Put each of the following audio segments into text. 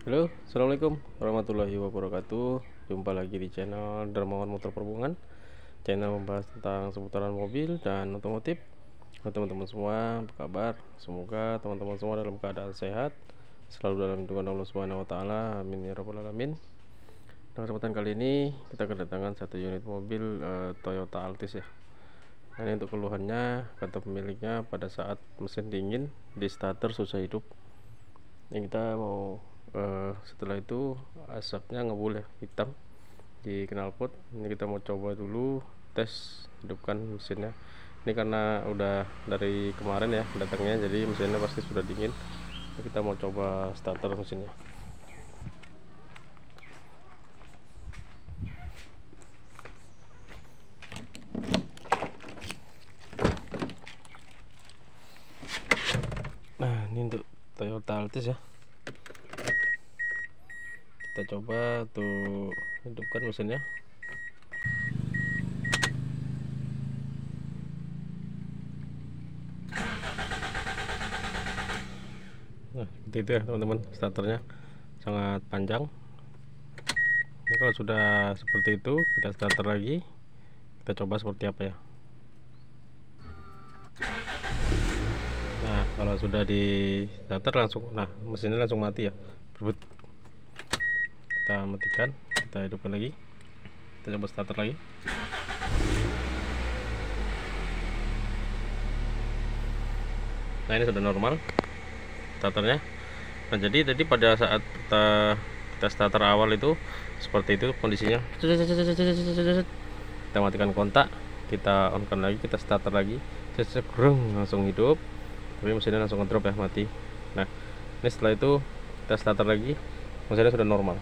Halo, assalamualaikum warahmatullahi wabarakatuh. Jumpa lagi di channel Dermawan Motor Perbungan, channel membahas tentang seputaran mobil dan otomotif. Teman-teman semua, apa kabar? Semoga teman-teman semua dalam keadaan sehat, selalu dalam lindungan Allah Subhanahu wa taala. Amin ya rabbal alamin. Dalam kesempatan kali ini kita kedatangan satu unit mobil Toyota Altis ya. Nah, ini untuk keluhannya, kata pemiliknya pada saat mesin dingin di starter susah hidup. Ini kita mau setelah itu asapnya ngebul ya, hitam di knalpot. Ini kita mau coba dulu tes hidupkan mesinnya. Ini karena udah dari kemarin ya datangnya, jadi mesinnya pasti sudah dingin. Kita mau coba starter mesinnya. Nah, ini untuk Toyota Altis ya. Kita coba tuh hidupkan mesinnya. Nah, seperti itu ya teman-teman, starternya sangat panjang. Ini kalau sudah seperti itu, kita starter lagi, kita coba seperti apa ya. Nah, kalau sudah di starter langsung, nah mesinnya langsung mati ya, berbut. Kita matikan, kita hidupkan lagi, kita coba starter lagi. Nah, ini sudah normal starternya. Nah, jadi tadi pada saat kita starter awal itu seperti itu kondisinya. Kita matikan kontak, kita onkan lagi, kita starter lagi, langsung hidup, tapi mesinnya langsung ngedrop ya, mati. Nah, ini setelah itu kita starter lagi, mesinnya sudah normal.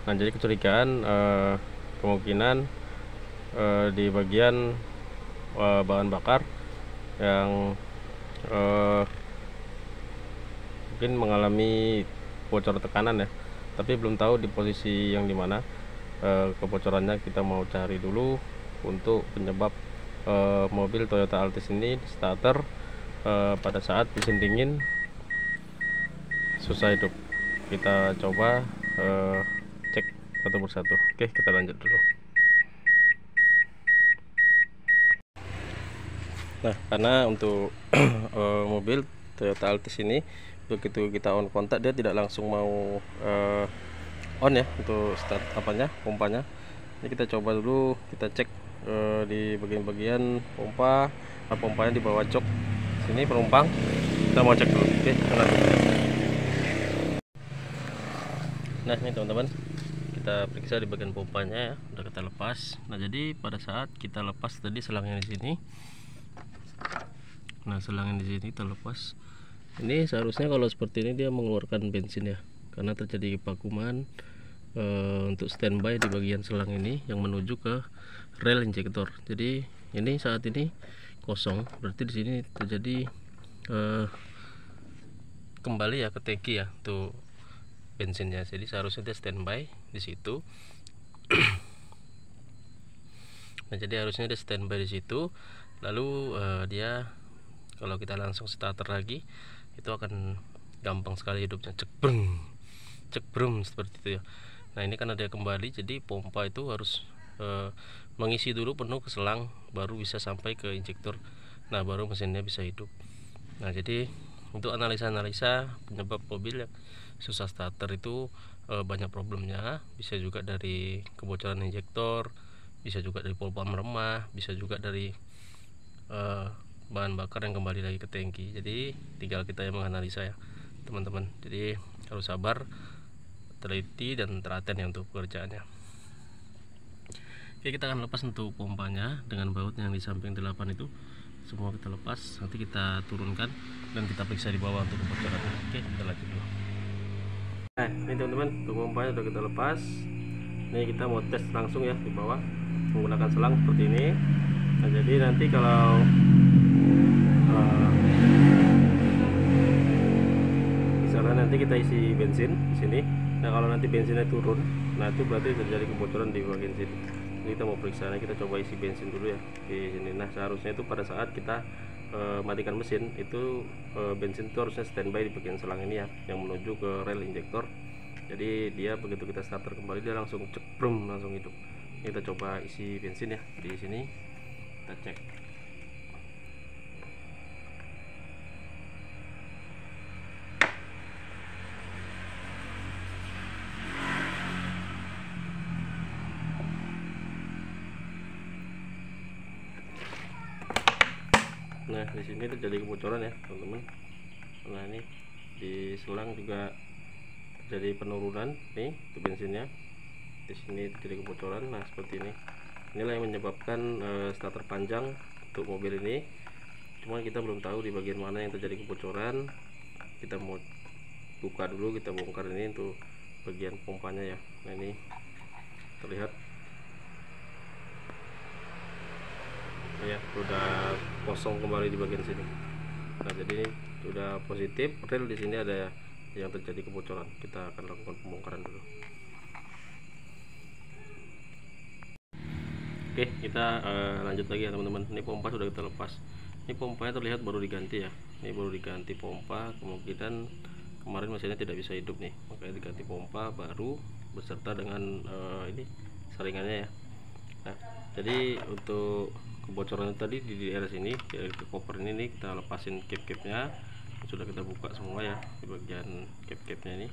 Nah, jadi kecurigaan kemungkinan di bagian bahan bakar yang mungkin mengalami bocor tekanan ya, tapi belum tahu di posisi yang dimana kebocorannya. Kita mau cari dulu untuk penyebab mobil Toyota Altis ini starter pada saat mesin dingin susah hidup. Kita coba cek satu persatu. Oke, kita lanjut dulu. Nah, karena untuk mobil Toyota Altis ini begitu kita on kontak dia tidak langsung mau on ya untuk start apanya, pompanya. Ini kita coba dulu, kita cek di bagian-bagian pompa. Nah, pompanya di bawah jok sini penumpang. Kita mau cek dulu. Oke, kita lanjut. Nah, ini teman-teman, kita periksa di bagian pompanya ya, udah kita lepas. Nah, jadi pada saat kita lepas tadi selangnya di sini. Nah, selang yang di sini terlepas. Ini seharusnya kalau seperti ini dia mengeluarkan bensin ya, karena terjadi vakuuman untuk standby di bagian selang ini yang menuju ke rel injektor. Jadi ini saat ini kosong, berarti di sini terjadi kembali ya ke tangki ya tuh bensinnya. Jadi seharusnya dia standby di situ. Nah, jadi harusnya dia standby di situ. Lalu dia kalau kita langsung starter lagi itu akan gampang sekali hidupnya, cek brum seperti itu ya. Nah, ini karena dia kembali, jadi pompa itu harus mengisi dulu penuh ke selang baru bisa sampai ke injektor. Nah, baru mesinnya bisa hidup. Nah, jadi untuk analisa penyebab mobil yang susah starter itu banyak problemnya. Bisa juga dari kebocoran injektor, bisa juga dari pompa melemah, bisa juga dari bahan bakar yang kembali lagi ke tangki. Jadi tinggal kita yang menganalisa ya teman-teman. Jadi harus sabar, teliti dan telaten ya untuk pekerjaannya. Oke, kita akan lepas untuk pompanya dengan baut yang di samping 8 itu. Semua kita lepas, nanti kita turunkan dan kita periksa di bawah untuk kebocoran. Oke, kita lanjut dulu. Nah, ini teman-teman, untuk pompanya sudah kita lepas. Ini kita mau tes langsung ya di bawah menggunakan selang seperti ini. Nah, jadi nanti kalau misalnya nanti kita isi bensin di sini. Nah, kalau nanti bensinnya turun, nah itu berarti terjadi kebocoran di bagian sini. Ini kita mau periksa, nah kita coba isi bensin dulu ya di sini. Nah, seharusnya itu pada saat kita matikan mesin itu bensin itu harusnya standby di bagian selang ini ya, yang menuju ke rel injektor. Jadi dia begitu kita starter kembali dia langsung cekrem, langsung hidup. Ini kita coba isi bensin ya di sini, kita cek. Nah di sini terjadi kebocoran ya teman-teman. Nah ini di selang juga terjadi penurunan nih untuk bensinnya. Di sini terjadi kebocoran. Nah seperti ini. Inilah yang menyebabkan starter panjang untuk mobil ini. Cuma kita belum tahu di bagian mana yang terjadi kebocoran. Kita mau buka dulu, kita bongkar ini untuk bagian pompanya ya. Nah ini terlihat ya sudah kosong kembali di bagian sini. Nah jadi ini sudah positif rel, di sini ada yang terjadi kebocoran. Kita akan lakukan pembongkaran dulu. Oke, kita lanjut lagi ya teman-teman. Ini pompa sudah kita lepas. Ini pompanya terlihat baru diganti ya. Ini baru diganti pompa, kemungkinan kemarin mesinnya tidak bisa hidup nih, makanya diganti pompa baru beserta dengan ini saringannya ya. Nah jadi untuk kebocoran tadi di daerah sini, di koper ini nih, kita lepasin cap-capnya. Sudah kita buka semua ya di bagian cap-capnya ini.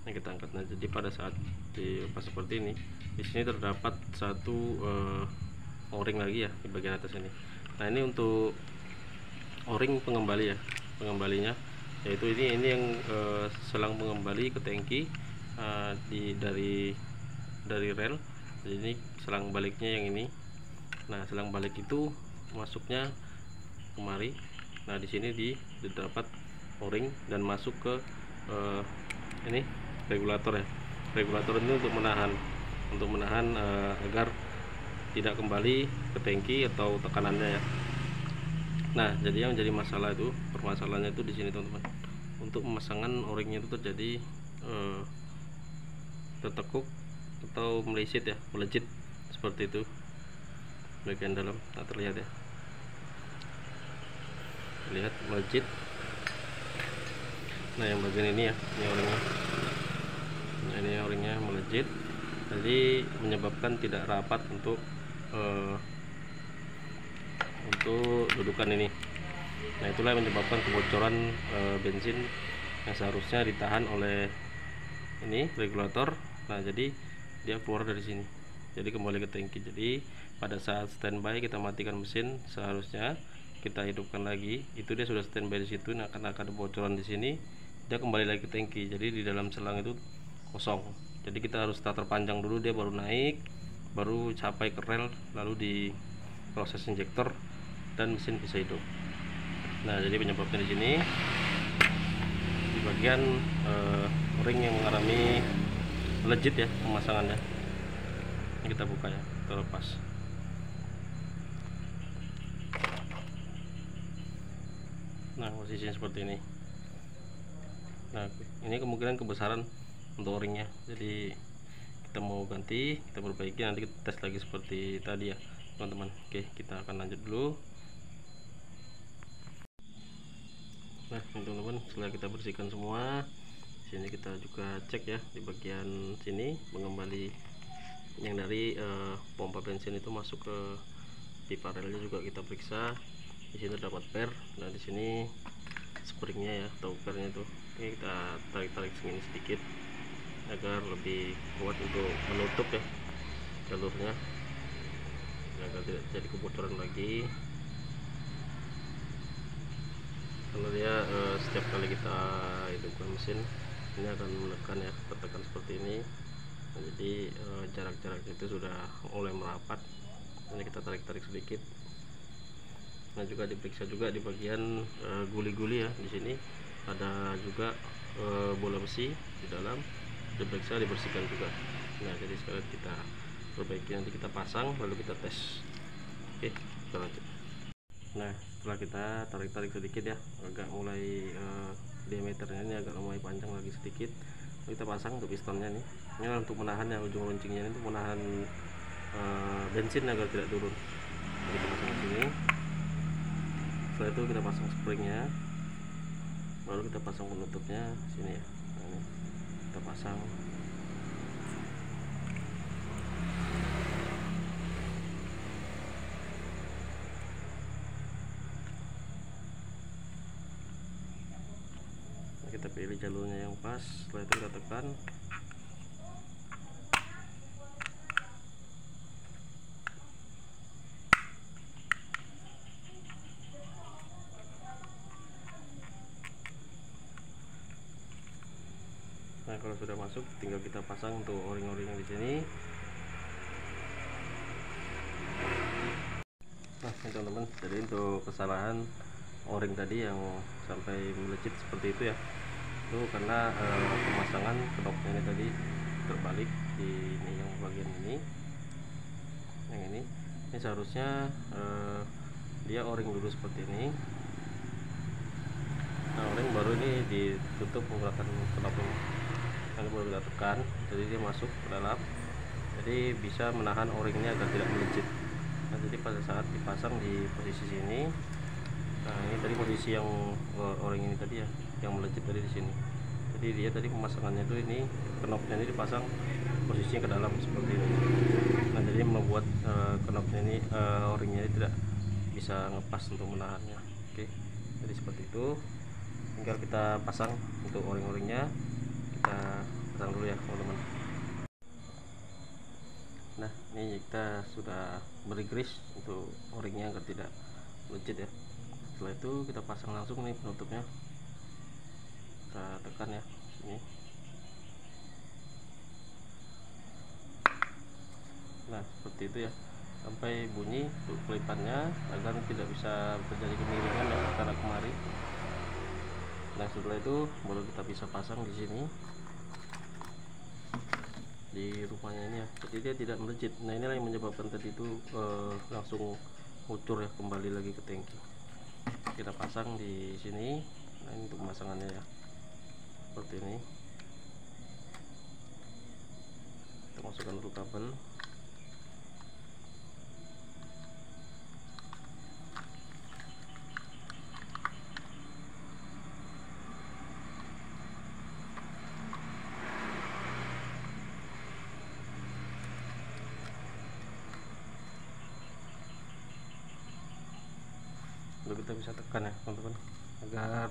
Nah kita angkat. Nah jadi pada saat dilepas seperti ini, di sini terdapat satu o-ring lagi ya di bagian atas ini. Nah ini untuk o-ring pengembali ya, pengembalinya yaitu ini yang selang pengembali ke tangki dari rel. Jadi ini selang baliknya yang ini. Nah selang balik itu masuknya kemari. Nah di sini didapat o-ring dan masuk ke ini regulator ya. Regulator ini untuk menahan agar tidak kembali ke tangki atau tekanannya ya. Nah jadi yang menjadi masalah itu, permasalahannya itu di sini teman-teman. Untuk pemasangan o-ringnya itu terjadi tertekuk atau melejit ya, melejit seperti itu bagian dalam. Nah terlihat ya, lihat melejit. Nah yang bagian ini ya, ini o-ringnya. Nah ini o-ringnya melejit, jadi menyebabkan tidak rapat untuk dudukan ini. Nah itulah yang menyebabkan kebocoran bensin yang seharusnya ditahan oleh ini regulator. Nah jadi dia keluar dari sini, jadi kembali ke tangki. Jadi pada saat standby kita matikan mesin, seharusnya kita hidupkan lagi, itu dia sudah standby di situ. Nah karena ada bocoran di sini, dia kembali lagi ke tangki. Jadi di dalam selang itu kosong. Jadi kita harus starter panjang dulu, dia baru naik, baru capai ke rel, lalu di proses injektor dan mesin bisa hidup. Nah jadi penyebabnya di sini di bagian ring yang mengalami legit ya pemasangannya. Ini kita buka ya, kita lepas. Nah posisinya seperti ini. Nah ini kemungkinan kebesaran untuk o-ringnya, jadi kita mau ganti, kita perbaiki, nanti kita tes lagi seperti tadi ya teman-teman. Oke, kita akan lanjut dulu. Nah teman-teman, setelah kita bersihkan semua, sini kita juga cek ya di bagian sini pengembali yang dari pompa bensin itu masuk ke pipa relnya juga kita periksa. Di sini terdapat per. Nah di sini springnya ya atau pernya itu, ini kita tarik segini sedikit agar lebih kuat untuk menutup ya jalurnya, agar tidak jadi kebocoran lagi. Karena dia setiap kali kita hidupkan mesin ini akan menekan ya, tertekan seperti ini. Nah, jadi jarak-jarak itu sudah mulai merapat. Ini kita tarik sedikit. Nah juga diperiksa juga di bagian guli-guli ya. Di sini ada juga bola besi di dalam, diperiksa, dibersihkan juga. Nah jadi sekalian kita perbaiki, nanti kita pasang lalu kita tes. Oke, kita lanjut. Nah setelah kita tarik sedikit ya, agak mulai diameternya ini agak mulai panjang lagi sedikit, lalu kita pasang untuk pistonnya nih. Ini untuk menahan ya, ujung runcingnya ini untuk menahan bensin agar tidak turun. Jadi kita pasang di sini. Setelah itu kita pasang springnya, baru kita pasang penutupnya sini ya. Nah, ini kita pasang. Nah, kita pilih jalurnya yang pas. Setelah itu kita tekan. Nah, kalau sudah masuk tinggal kita pasang untuk o-ring yang di sini. Nah, ini teman-teman, jadi untuk kesalahan o-ring tadi yang sampai melejit seperti itu ya, itu karena pemasangan knopnya ini tadi terbalik di ini, yang bagian ini, yang ini seharusnya dia o-ring dulu seperti ini. Nah, o-ring baru ini ditutup menggunakan knop ini. Lalu baru kita tekan, jadi dia masuk ke dalam, jadi bisa menahan o-ringnya agar tidak melejit. Nah, jadi pada saat dipasang di posisi sini, nah ini tadi posisi yang o-ring ini tadi ya, yang melejit tadi di sini. Jadi dia tadi pemasangannya itu ini, knopnya ini dipasang posisinya ke dalam seperti ini. Nah, jadi membuat knopnya ini, o-ringnya ini tidak bisa ngepas untuk menahannya. Oke, jadi seperti itu. Tinggal kita pasang untuk o-ring-o-ringnya. Kita pasang dulu ya teman-teman. Nah, ini kita sudah beri grease untuk o-ringnya agar tidak melejit ya. Setelah itu kita pasang langsung nih penutupnya, kita tekan ya sini. Nah, seperti itu ya, sampai bunyi untuk kelipannya agar tidak bisa terjadi kemiringan ya karena kemari. Nah, setelah itu baru kita bisa pasang di sini di rumahnya ini ya, jadi dia tidak melejit. Nah, inilah yang menyebabkan tadi itu langsung ngucur ya, kembali lagi ke tangki. Kita pasang di sini. Nah, ini untuk pemasangannya ya, seperti ini. Kita masukkan dulu kabel. Lalu kita bisa tekan ya teman-teman, agar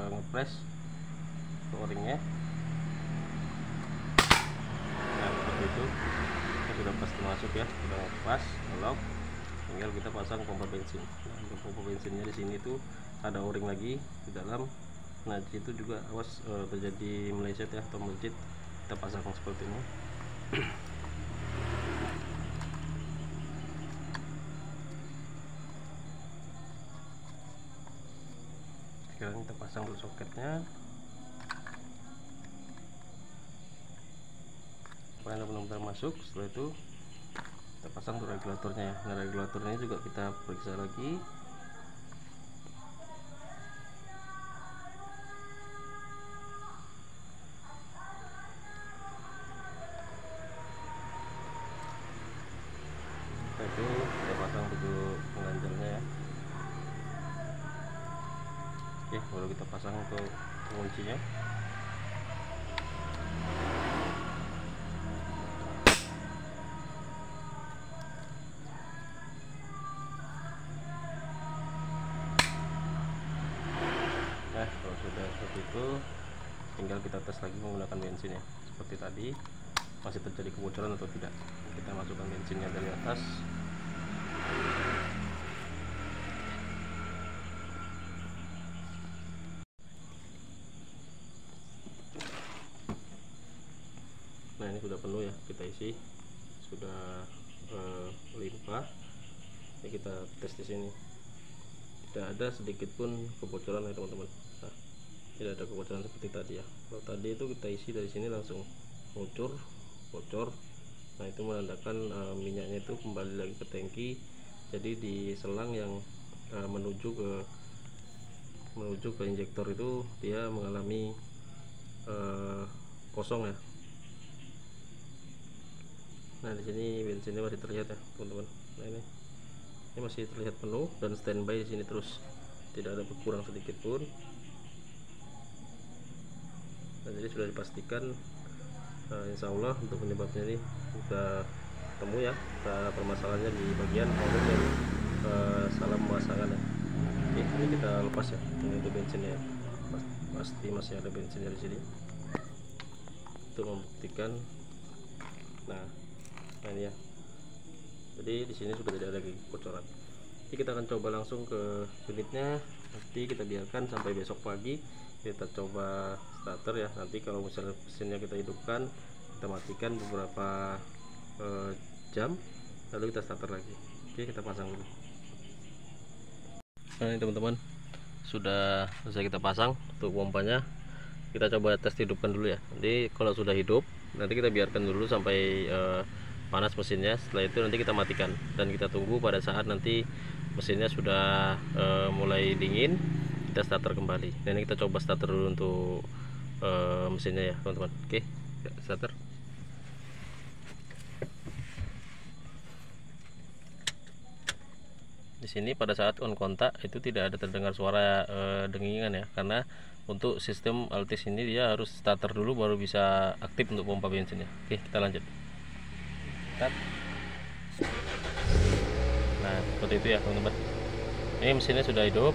ngepres o-ringnya. Nah, seperti itu. Ini sudah pasti masuk ya, sudah pas lock. Tinggal kita pasang pompa bensin. Nah, untuk pompa bensinnya di sini tuh ada o-ring lagi di dalam. Nah, di situ juga awas terjadi meleset ya atau melejit. Kita pasang seperti ini. Sekarang kita pasang dulu soketnya supaya benar-benar masuk. Setelah itu kita pasang tuh regulatornya ya. Nah, regulatornya juga kita periksa lagi. Setelah itu kita pasang untuk pengganjalnya ya. Oke, baru kita pasang untuk penguncinya. Nah, kalau sudah seperti itu, tinggal kita tes lagi menggunakan bensin ya, seperti tadi masih terjadi kebocoran atau tidak. Kita masukkan bensinnya dari atas. Nah, ini sudah penuh ya, kita isi, sudah limpah. Ini kita tes di sini, tidak ada sedikit pun kebocoran ya teman-teman. Nah, tidak ada kebocoran seperti tadi ya. Kalau tadi itu kita isi dari sini langsung ngucur, bocor. Nah, itu menandakan minyaknya itu kembali lagi ke tangki. Jadi di selang yang menuju ke injektor itu dia mengalami kosong ya. Nah, di sini bensinnya masih terlihat ya teman-teman. Nah, ini masih terlihat penuh dan standby di sini terus. tidak ada berkurang sedikit pun. Nah, jadi sudah dipastikan insya Allah untuk penyebabnya ini sudah temu ya. Permasalahannya di bagian outlet yang salah pemasangan ya. Oke, ini kita lepas ya. Ini untuk bensinnya ya. Pasti masih ada bensinnya di sini untuk membuktikan. Nah ini ya, jadi di sini sudah tidak ada lagi bocoran. Jadi kita akan coba langsung ke unitnya, nanti kita biarkan sampai besok pagi. Kita coba starter ya, nanti kalau misalnya mesinnya kita hidupkan, kita matikan beberapa jam, lalu kita starter lagi. Oke, kita pasang dulu. Nah ini teman-teman, sudah selesai kita pasang untuk pompanya. Kita coba tes hidupkan dulu ya. Nanti kalau sudah hidup, nanti kita biarkan dulu sampai panas mesinnya. Setelah itu nanti kita matikan dan kita tunggu pada saat nanti mesinnya sudah mulai dingin, kita starter kembali. Nah ini kita coba starter dulu untuk mesinnya ya teman-teman. Oke, starter. Di sini pada saat on kontak itu tidak ada terdengar suara dengingan ya, karena untuk sistem Altis ini dia harus starter dulu baru bisa aktif untuk pompa bensinnya. Oke, kita lanjut. Start. Nah seperti itu ya teman-teman. Ini mesinnya sudah hidup,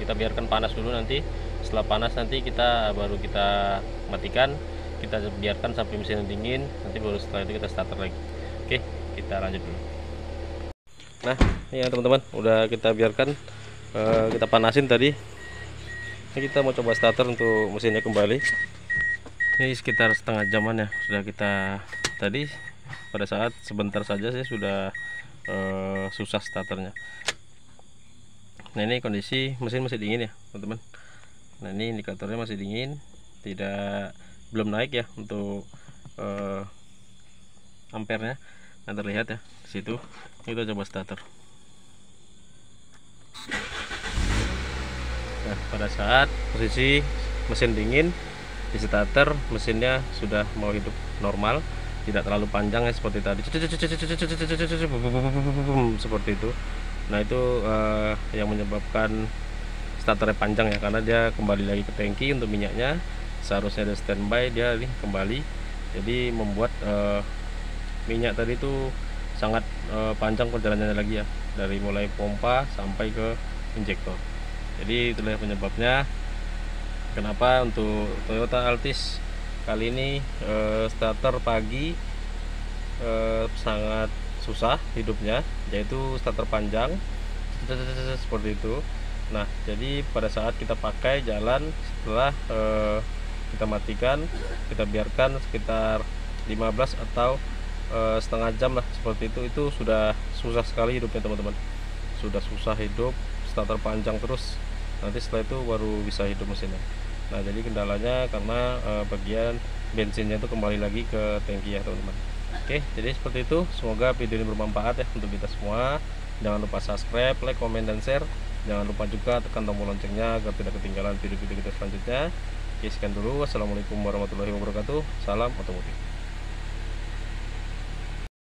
kita biarkan panas dulu. Nanti setelah panas nanti kita baru kita matikan, kita biarkan sampai mesinnya dingin, nanti baru setelah itu kita starter lagi. Oke, kita lanjut dulu. Nah ini ya teman-teman, udah kita biarkan, kita panasin tadi. Ini kita mau coba starter untuk mesinnya kembali. Ini sekitar setengah jaman ya sudah kita tadi. Pada saat sebentar saja saya sudah susah starternya. Nah ini kondisi mesin masih dingin ya teman-teman. Nah ini indikatornya masih dingin, belum naik ya untuk ampernya. Nah terlihat ya di situ. Kita coba starter. Nah pada saat posisi mesin dingin di starter, mesinnya sudah mau hidup normal, tidak terlalu panjang ya seperti tadi seperti itu. Nah itu yang menyebabkan starternya panjang ya, karena dia kembali lagi ke tangki untuk minyaknya. Seharusnya ada standby, dia ini kembali, jadi membuat minyak tadi itu sangat panjang perjalanannya lagi ya, dari mulai pompa sampai ke injektor. Jadi itulah penyebabnya kenapa untuk Toyota Altis kali ini starter pagi sangat susah hidupnya, yaitu starter panjang seperti itu. Nah jadi pada saat kita pakai jalan, setelah kita matikan, kita biarkan sekitar 15 atau setengah jam lah seperti itu sudah susah sekali hidupnya teman-teman. Sudah susah hidup, starter panjang terus, nanti setelah itu baru bisa hidup mesinnya. Nah jadi kendalanya karena bagian bensinnya itu kembali lagi ke tangki ya teman-teman. Oke, jadi seperti itu. Semoga video ini bermanfaat ya untuk kita semua. Jangan lupa subscribe, like, komen, dan share. Jangan lupa juga tekan tombol loncengnya agar tidak ketinggalan video-video kita selanjutnya. Oke, sekian dulu. Wassalamualaikum warahmatullahi wabarakatuh. Salam otomotif.